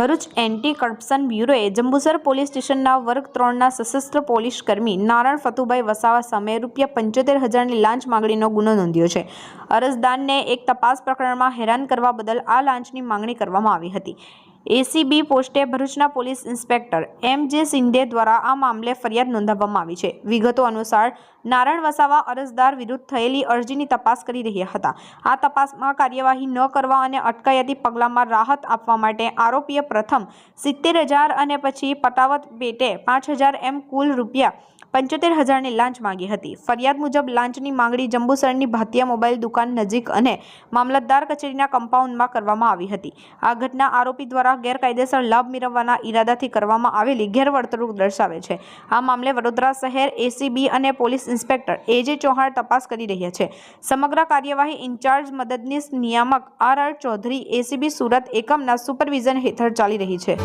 Bharuch anti corruption બ્યુરોએ Jambusar police સ્ટેશનના વર્ગ 3ના સશસ્ત્ર પોલીસ કર્મી નારણ ફતુભાઈ વસાવા સામે ₹75,000ની લાંચ માંગણીનો ગુનો નોંધ્યો છે। અરજદારને એક તપાસ પ્રકરણમાં હેરાન કરવા બદલ આ લાંચની માંગણી કરવામાં આવી હતી। એસીબી પોસ્ટે ભરૂચના પોલીસ ઇન્સ્પેક્ટર એમ.જે. શિંદે દ્વારા આ મામલે ફરિયાદ નોંધાવવામાં આવી છે। વિગતો અનુસાર નારણ વસાવા અરજદાર વિરુદ્ધ થયેલી અરજીની તપાસ કરી રહ્યા હતા। આ તપાસમાં કાર્યવાહી ન કરવા અને અટકાયતી પગલામાં રાહત આપવા માટે આરોપીએ પ્રથમ 70,000 અને પછી પટાવત પેટે 5,000 એમ કુલ ₹75,000ની લાંચ માંગી હતી। ફરિયાદ મુજબ લાંચની માંગણી જંબુસરની ભાતિયા મોબાઈલ દુકાન નજીક અને મામલતદાર કચેરીના કમ્પાઉન્ડમાં કરવામાં આવી હતી। આ ઘટના આરોપી દ્વારા ગેરકાયદેસર લાભ મેળવવાના ઈરાદાથી કરવામાં આવેલી ગેરવર્તણૂક દર્શાવે છે। આ મામલે વડોદરા શહેર એસીબી અને પોલીસ ઇન્સ્પેક્ટર એ.જે. ચૌહાણ તપાસ કરી રહ્યા છે। સમગ્ર કાર્યવાહી ઇન્ચાર્જ મદદનીશ નિયામક આર.આર. ચૌધરી એસીબી સુરત એકમના સુપરવિઝન હેઠળ ચાલી રહી છે।